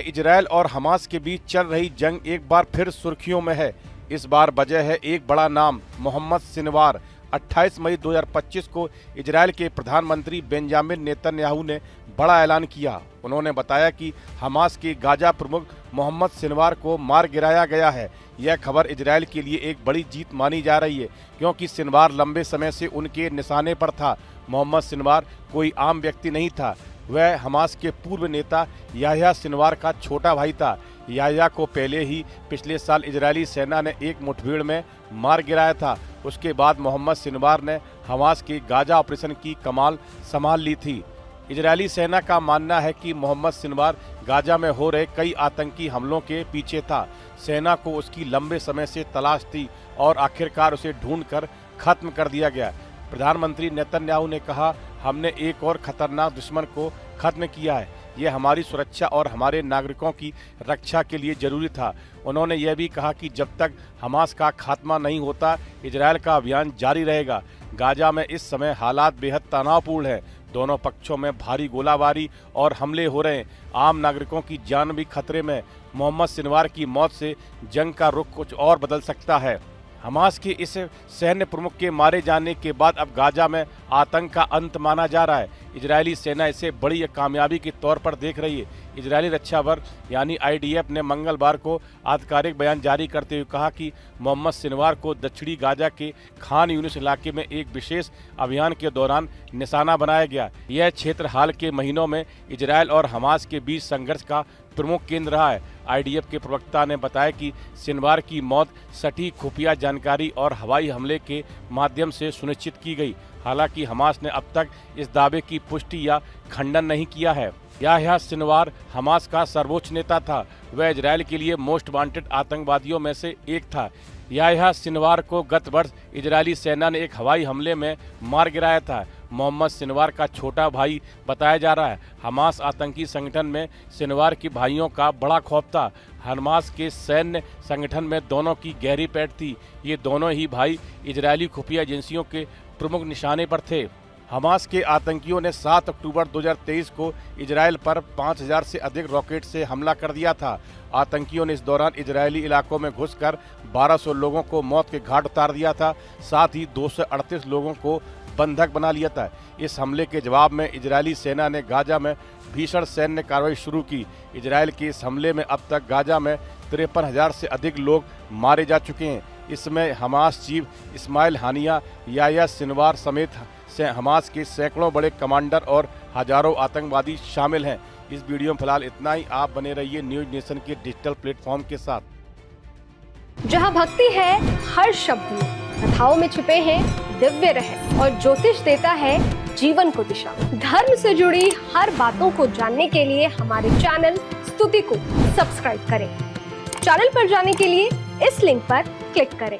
Israel और Hamas के बीच चल रही जंग एक बार फिर सुर्खियों में है। इस बार वजह है एक बड़ा नाम, मोहम्मद सिनवार। 28 मई 2025 को इजरायल के प्रधानमंत्री बेंजामिन नेतन्याहू ने बड़ा ऐलान किया। उन्होंने बताया कि हमास के गाजा प्रमुख मोहम्मद सिनवार को मार गिराया गया है। यह खबर इजरायल के लिए एक बड़ी जीत मानी जा रही है, क्योंकि सिनवार लंबे समय से उनके निशाने पर था। मोहम्मद सिनवार कोई आम व्यक्ति नहीं था, वह हमास के पूर्व नेता याह्या सिनवार का छोटा भाई था। याह्या को पहले ही पिछले साल इजरायली सेना ने एक मुठभेड़ में मार गिराया था। उसके बाद मोहम्मद सिनवार ने हमास के गाजा ऑपरेशन की कमान संभाल ली थी। इजरायली सेना का मानना है कि मोहम्मद सिनवार गाजा में हो रहे कई आतंकी हमलों के पीछे था। सेना को उसकी लंबे समय से तलाश थी और आखिरकार उसे ढूंढकर खत्म कर दिया गया। प्रधानमंत्री नेतन्याहू ने कहा, हमने एक और खतरनाक दुश्मन को खत्म किया है। ये हमारी सुरक्षा और हमारे नागरिकों की रक्षा के लिए जरूरी था। उन्होंने यह भी कहा कि जब तक हमास का खात्मा नहीं होता, इजरायल का अभियान जारी रहेगा। गाजा में इस समय हालात बेहद तनावपूर्ण है। दोनों पक्षों में भारी गोलाबारी और हमले हो रहे हैं। आम नागरिकों की जान भी खतरे में। मोहम्मद सिनवार की मौत से जंग का रुख कुछ और बदल सकता है। हमास के इस सैन्य प्रमुख के मारे जाने के बाद अब गाजा में आतंक का अंत माना जा रहा है। इजरायली सेना इसे बड़ी कामयाबी के तौर पर देख रही है। इजरायली रक्षा बल यानी IDF ने मंगलवार को आधिकारिक बयान जारी करते हुए कहा कि मोहम्मद सिनवार को दक्षिणी गाजा के खान यूनिस इलाके में एक विशेष अभियान के दौरान निशाना बनाया गया। यह क्षेत्र हाल के महीनों में इजरायल और हमास के बीच संघर्ष का प्रमुख केंद्र रहा है। IDF के प्रवक्ता ने बताया कि सिनवार की मौत सटीक खुफिया जानकारी और हवाई हमले के माध्यम से सुनिश्चित की गई। हालांकि हमास ने अब तक इस दावे की पुष्टि या खंडन नहीं किया है। याह्या सिनवार हमास का सर्वोच्च नेता था। वह इजरायल के लिए मोस्ट वांटेड आतंकवादियों में से एक था। याह्या सिनवार को गत वर्ष इजरायली सेना ने एक हवाई हमले में मार गिराया था। मोहम्मद सिनवार का छोटा भाई बताया जा रहा है। हमास आतंकी संगठन में सिनवार के भाइयों का बड़ा खौफ था। हमास के सैन्य संगठन में दोनों की गहरी पैठ थी। ये दोनों ही भाई इजरायली खुफिया एजेंसियों के प्रमुख निशाने पर थे। हमास के आतंकियों ने 7 अक्टूबर 2023 को इजरायल पर 5000 से अधिक रॉकेट से हमला कर दिया था। आतंकियों ने इस दौरान इजरायली इलाकों में घुसकर 1200 लोगों को मौत के घाट उतार दिया था। साथ ही 238 लोगों को बंधक बना लिया था। इस हमले के जवाब में इजरायली सेना ने गाजा में भीषण सैन्य कार्रवाई शुरू की। इजरायल के इस हमले में अब तक गाजा में 53,000 से अधिक लोग मारे जा चुके हैं। इसमें हमास चीफ इस्माइल हानिया, याह्या सिनवार समेत हमास के सैकड़ों बड़े कमांडर और हजारों आतंकवादी शामिल हैं। इस वीडियो में फिलहाल इतना ही। आप बने रहिए न्यूज नेशन के डिजिटल प्लेटफॉर्म के साथ। जहां भक्ति है हर शब्द में, कथाओं में छुपे हैं दिव्य रहस्य और ज्योतिष देता है जीवन को दिशा। धर्म से जुड़ी हर बातों को जानने के लिए हमारे चैनल स्तुति को सब्सक्राइब करें। चैनल पर जाने के लिए इस लिंक पर क्लिक करें।